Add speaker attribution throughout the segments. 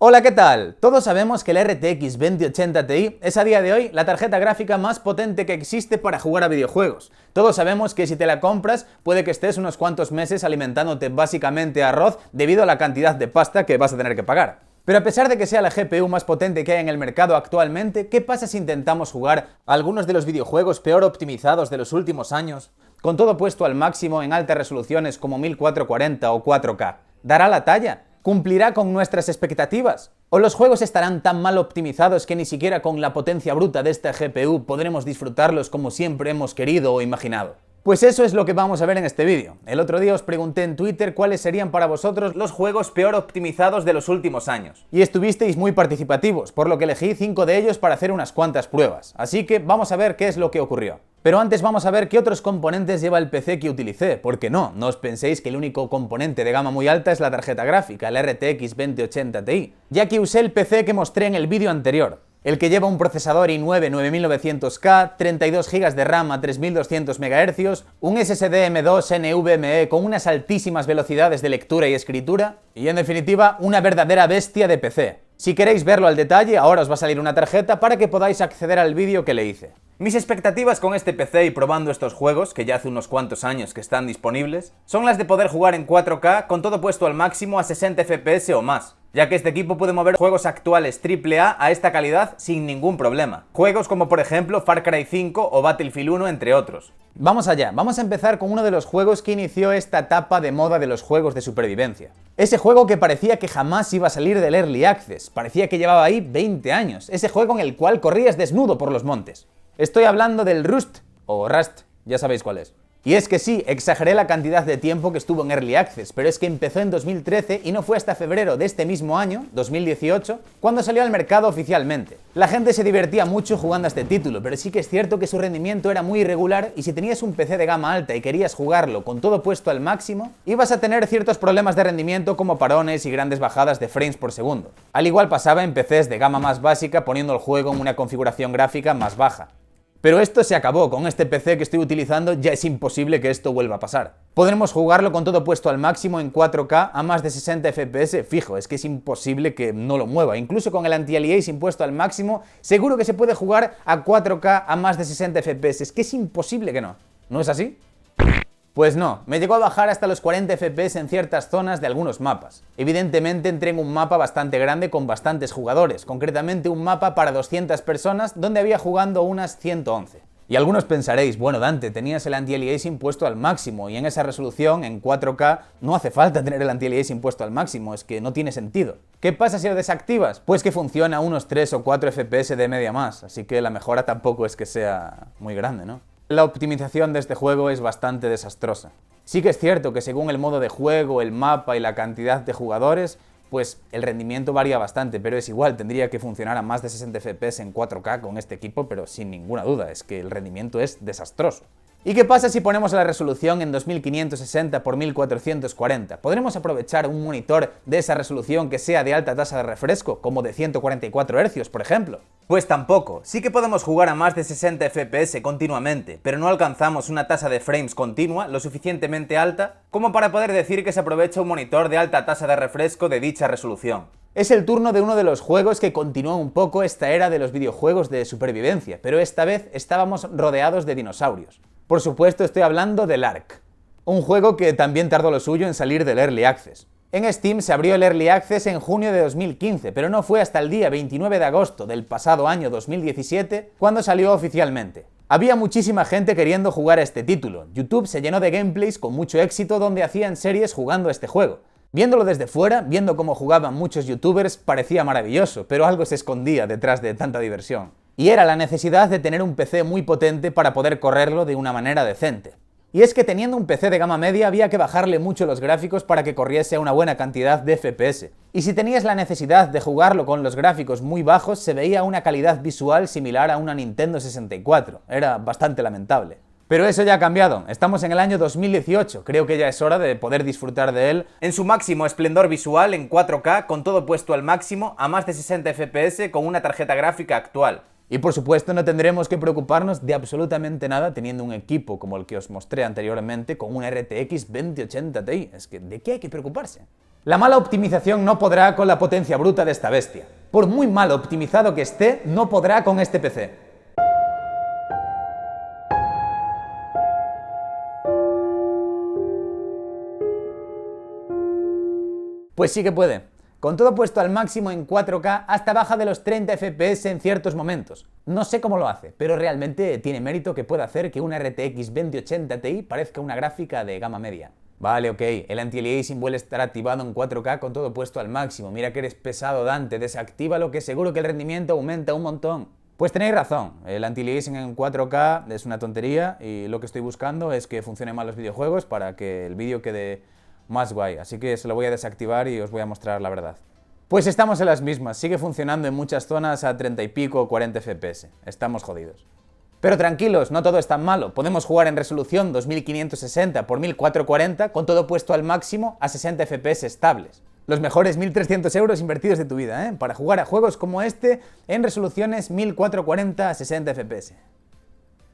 Speaker 1: Hola, ¿qué tal? Todos sabemos que la RTX 2080 Ti es a día de hoy la tarjeta gráfica más potente que existe para jugar a videojuegos. Todos sabemos que si te la compras puede que estés unos cuantos meses alimentándote básicamente arroz debido a la cantidad de pasta que vas a tener que pagar. Pero a pesar de que sea la GPU más potente que hay en el mercado actualmente, ¿qué pasa si intentamos jugar a algunos de los videojuegos peor optimizados de los últimos años? Con todo puesto al máximo en altas resoluciones como 1440 o 4K. ¿Dará la talla? ¿Cumplirá con nuestras expectativas? ¿O los juegos estarán tan mal optimizados que ni siquiera con la potencia bruta de esta GPU podremos disfrutarlos como siempre hemos querido o imaginado? Pues eso es lo que vamos a ver en este vídeo. El otro día os pregunté en Twitter cuáles serían para vosotros los juegos peor optimizados de los últimos años. Y estuvisteis muy participativos, por lo que elegí 5 de ellos para hacer unas cuantas pruebas. Así que vamos a ver qué es lo que ocurrió. Pero antes vamos a ver qué otros componentes lleva el PC que utilicé, porque no os penséis que el único componente de gama muy alta es la tarjeta gráfica, el RTX 2080 Ti, ya que usé el PC que mostré en el vídeo anterior. El que lleva un procesador i9 9900K, 32 GB de RAM a 3200 MHz, un SSD M2 NVMe con unas altísimas velocidades de lectura y escritura, y en definitiva, una verdadera bestia de PC. Si queréis verlo al detalle, ahora os va a salir una tarjeta para que podáis acceder al vídeo que le hice. Mis expectativas con este PC y probando estos juegos, que ya hace unos cuantos años que están disponibles, son las de poder jugar en 4K con todo puesto al máximo a 60 FPS o más, ya que este equipo puede mover juegos actuales AAA a esta calidad sin ningún problema. Juegos como por ejemplo Far Cry 5 o Battlefield 1 entre otros. Vamos allá, vamos a empezar con uno de los juegos que inició esta etapa de moda de los juegos de supervivencia. Ese juego que parecía que jamás iba a salir del Early Access, parecía que llevaba ahí 20 años, ese juego en el cual corrías desnudo por los montes. Estoy hablando del Rust, o Rust, ya sabéis cuál es. Y es que sí, exageré la cantidad de tiempo que estuvo en Early Access, pero es que empezó en 2013 y no fue hasta febrero de este mismo año, 2018, cuando salió al mercado oficialmente. La gente se divertía mucho jugando a este título, pero sí que es cierto que su rendimiento era muy irregular y si tenías un PC de gama alta y querías jugarlo con todo puesto al máximo, ibas a tener ciertos problemas de rendimiento como parones y grandes bajadas de frames por segundo. Al igual pasaba en PCs de gama más básica poniendo el juego en una configuración gráfica más baja. Pero esto se acabó, con este PC que estoy utilizando ya es imposible que esto vuelva a pasar. Podremos jugarlo con todo puesto al máximo en 4K a más de 60 FPS fijo, es que es imposible que no lo mueva. Incluso con el anti-aliasing puesto al máximo, seguro que se puede jugar a 4K a más de 60 FPS, es que es imposible que no. ¿No es así? Pues no, me llegó a bajar hasta los 40 FPS en ciertas zonas de algunos mapas. Evidentemente entré en un mapa bastante grande con bastantes jugadores, concretamente un mapa para 200 personas donde había jugando unas 111. Y algunos pensaréis, bueno Dante, tenías el anti-aliasing puesto al máximo y en esa resolución, en 4K, no hace falta tener el anti-aliasing puesto al máximo, es que no tiene sentido. ¿Qué pasa si lo desactivas? Pues que funciona a unos 3 o 4 FPS de media más, así que la mejora tampoco es que sea muy grande, ¿no? La optimización de este juego es bastante desastrosa. Sí que es cierto que según el modo de juego, el mapa y la cantidad de jugadores, pues el rendimiento varía bastante, pero es igual, tendría que funcionar a más de 60 FPS en 4K con este equipo, pero sin ninguna duda, es que el rendimiento es desastroso. ¿Y qué pasa si ponemos la resolución en 2560 x 1440? ¿Podremos aprovechar un monitor de esa resolución que sea de alta tasa de refresco, como de 144 Hz, por ejemplo? Pues tampoco. Sí que podemos jugar a más de 60 FPS continuamente, pero no alcanzamos una tasa de frames continua lo suficientemente alta como para poder decir que se aprovecha un monitor de alta tasa de refresco de dicha resolución. Es el turno de uno de los juegos que continuó un poco esta era de los videojuegos de supervivencia, pero esta vez estábamos rodeados de dinosaurios. Por supuesto estoy hablando del Ark, un juego que también tardó lo suyo en salir del Early Access. En Steam se abrió el Early Access en junio de 2015, pero no fue hasta el día 29 de agosto del pasado año 2017 cuando salió oficialmente. Había muchísima gente queriendo jugar a este título. YouTube se llenó de gameplays con mucho éxito donde hacían series jugando a este juego. Viéndolo desde fuera, viendo cómo jugaban muchos youtubers, parecía maravilloso, pero algo se escondía detrás de tanta diversión. Y era la necesidad de tener un PC muy potente para poder correrlo de una manera decente. Y es que teniendo un PC de gama media había que bajarle mucho los gráficos para que corriese a una buena cantidad de FPS. Y si tenías la necesidad de jugarlo con los gráficos muy bajos, se veía una calidad visual similar a una Nintendo 64. Era bastante lamentable. Pero eso ya ha cambiado, estamos en el año 2018, creo que ya es hora de poder disfrutar de él en su máximo esplendor visual en 4K con todo puesto al máximo a más de 60 FPS con una tarjeta gráfica actual. Y por supuesto no tendremos que preocuparnos de absolutamente nada teniendo un equipo como el que os mostré anteriormente con una RTX 2080 Ti. Es que, ¿de qué hay que preocuparse? La mala optimización no podrá con la potencia bruta de esta bestia. Por muy mal optimizado que esté, no podrá con este PC. Pues sí que puede. Con todo puesto al máximo en 4K, hasta baja de los 30 FPS en ciertos momentos. No sé cómo lo hace, pero realmente tiene mérito que pueda hacer que una RTX 2080 Ti parezca una gráfica de gama media. Vale, ok, el anti-aliasing vuelve a estar activado en 4K con todo puesto al máximo. Mira que eres pesado, Dante, desactívalo que seguro que el rendimiento aumenta un montón. Pues tenéis razón, el anti-aliasing en 4K es una tontería y lo que estoy buscando es que funcionen mal los videojuegos para que el vídeo quede más guay, así que se lo voy a desactivar y os voy a mostrar la verdad. Pues estamos en las mismas, sigue funcionando en muchas zonas a 30 y pico o 40 FPS, estamos jodidos. Pero tranquilos, no todo es tan malo, podemos jugar en resolución 2560 x 1440 con todo puesto al máximo a 60 FPS estables. Los mejores 1.300 euros invertidos de tu vida, para jugar a juegos como este en resoluciones 1440 a 60 FPS.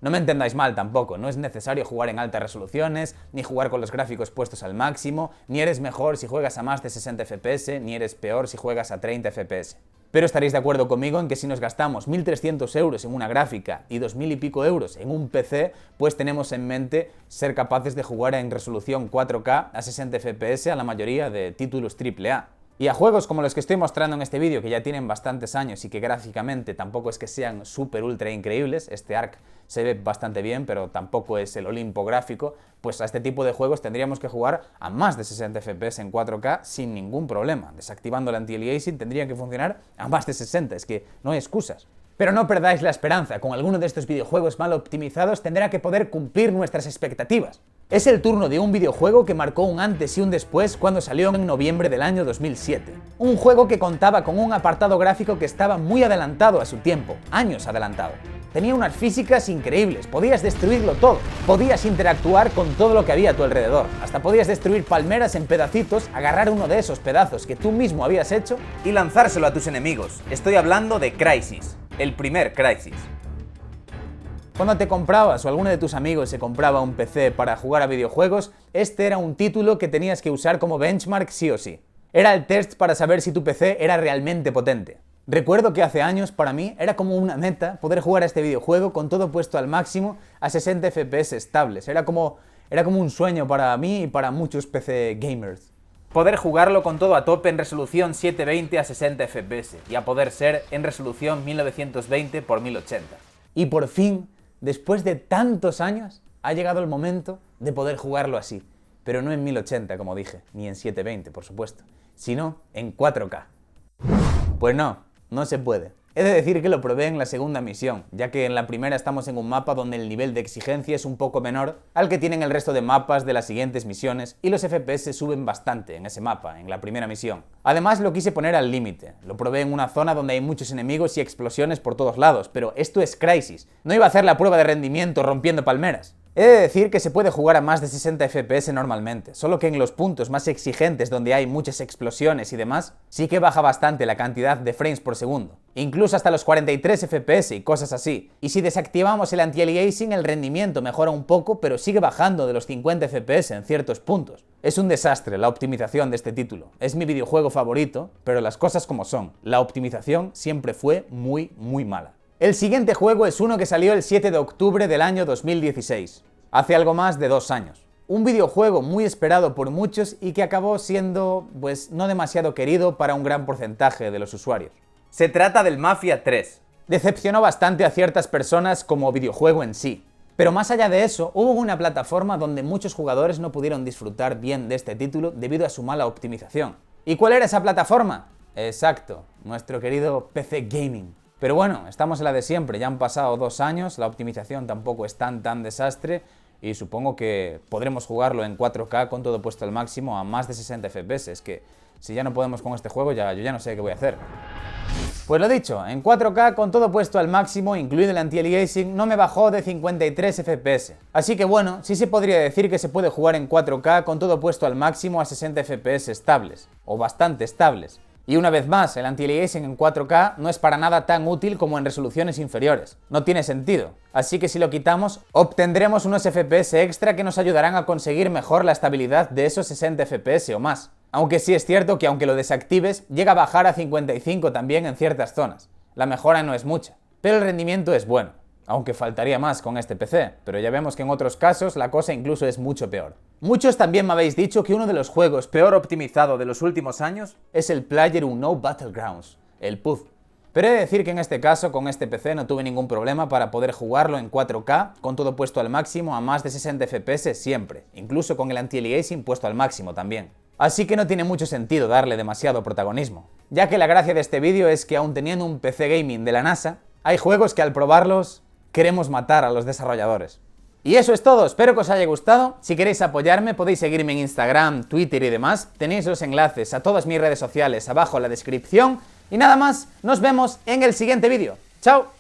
Speaker 1: No me entendáis mal tampoco, no es necesario jugar en altas resoluciones, ni jugar con los gráficos puestos al máximo, ni eres mejor si juegas a más de 60 FPS, ni eres peor si juegas a 30 FPS. Pero estaréis de acuerdo conmigo en que si nos gastamos 1.300 euros en una gráfica y 2.000 y pico euros en un PC, pues tenemos en mente ser capaces de jugar en resolución 4K a 60 FPS a la mayoría de títulos AAA. Y a juegos como los que estoy mostrando en este vídeo, que ya tienen bastantes años y que gráficamente tampoco es que sean súper ultra increíbles, este Ark se ve bastante bien, pero tampoco es el Olimpo gráfico, pues a este tipo de juegos tendríamos que jugar a más de 60 FPS en 4K sin ningún problema. Desactivando el anti-aliasing tendría que funcionar a más de 60, es que no hay excusas. Pero no perdáis la esperanza, con alguno de estos videojuegos mal optimizados tendrá que poder cumplir nuestras expectativas. Es el turno de un videojuego que marcó un antes y un después cuando salió en noviembre del año 2007. Un juego que contaba con un apartado gráfico que estaba muy adelantado a su tiempo, años adelantado. Tenía unas físicas increíbles, podías destruirlo todo, podías interactuar con todo lo que había a tu alrededor, hasta podías destruir palmeras en pedacitos, agarrar uno de esos pedazos que tú mismo habías hecho y lanzárselo a tus enemigos. Estoy hablando de Crysis, el primer Crysis. Cuando te comprabas o alguno de tus amigos se compraba un PC para jugar a videojuegos, este era un título que tenías que usar como benchmark sí o sí. Era el test para saber si tu PC era realmente potente. Recuerdo que hace años para mí era como una meta poder jugar a este videojuego con todo puesto al máximo a 60 FPS estables. Era como un sueño para mí y para muchos PC gamers. Poder jugarlo con todo a tope en resolución 720 a 60 FPS y a poder ser en resolución 1920 x 1080. Y por fin, después de tantos años, ha llegado el momento de poder jugarlo así. Pero no en 1080, como dije, ni en 720, por supuesto, sino en 4K. Pues no se puede. He de decir que lo probé en la segunda misión, ya que en la primera estamos en un mapa donde el nivel de exigencia es un poco menor al que tienen el resto de mapas de las siguientes misiones y los FPS suben bastante en ese mapa, en la primera misión. Además lo quise poner al límite, lo probé en una zona donde hay muchos enemigos y explosiones por todos lados, pero esto es Crysis, no iba a hacer la prueba de rendimiento rompiendo palmeras. He de decir que se puede jugar a más de 60 FPS normalmente, solo que en los puntos más exigentes donde hay muchas explosiones y demás, sí que baja bastante la cantidad de frames por segundo, incluso hasta los 43 FPS y cosas así. Y si desactivamos el anti-aliasing el rendimiento mejora un poco, pero sigue bajando de los 50 FPS en ciertos puntos. Es un desastre la optimización de este título, es mi videojuego favorito, pero las cosas como son, la optimización siempre fue muy mala. El siguiente juego es uno que salió el 7 de octubre del año 2016, hace algo más de 2 años. Un videojuego muy esperado por muchos y que acabó siendo, pues, no demasiado querido para un gran porcentaje de los usuarios. Se trata del Mafia 3. Decepcionó bastante a ciertas personas como videojuego en sí. Pero más allá de eso, hubo una plataforma donde muchos jugadores no pudieron disfrutar bien de este título debido a su mala optimización. ¿Y cuál era esa plataforma? Exacto, nuestro querido PC Gaming. Pero bueno, estamos en la de siempre, ya han pasado 2 años, la optimización tampoco es tan desastre y supongo que podremos jugarlo en 4K con todo puesto al máximo a más de 60 FPS. Es que si ya no podemos con este juego, yo ya no sé qué voy a hacer. Pues lo dicho, en 4K con todo puesto al máximo, incluido el anti-aliasing, no me bajó de 53 FPS. Así que bueno, sí se podría decir que se puede jugar en 4K con todo puesto al máximo a 60 FPS estables, o bastante estables. Y una vez más, el anti-aliasing en 4K no es para nada tan útil como en resoluciones inferiores. No tiene sentido. Así que si lo quitamos, obtendremos unos FPS extra que nos ayudarán a conseguir mejor la estabilidad de esos 60 FPS o más. Aunque sí es cierto que aunque lo desactives, llega a bajar a 55 también en ciertas zonas. La mejora no es mucha, pero el rendimiento es bueno. Aunque faltaría más con este PC, pero ya vemos que en otros casos la cosa incluso es mucho peor. Muchos también me habéis dicho que uno de los juegos peor optimizado de los últimos años es el PlayerUnknown's Battlegrounds, el PUBG. Pero he de decir que en este caso, con este PC no tuve ningún problema para poder jugarlo en 4K, con todo puesto al máximo a más de 60 FPS siempre, incluso con el anti-aliasing puesto al máximo también. Así que no tiene mucho sentido darle demasiado protagonismo, ya que la gracia de este vídeo es que aun teniendo un PC gaming de la NASA, hay juegos que al probarlos queremos matar a los desarrolladores. Y eso es todo, espero que os haya gustado. Si queréis apoyarme podéis seguirme en Instagram, Twitter y demás. Tenéis los enlaces a todas mis redes sociales abajo en la descripción. Y nada más, nos vemos en el siguiente vídeo. ¡Chao!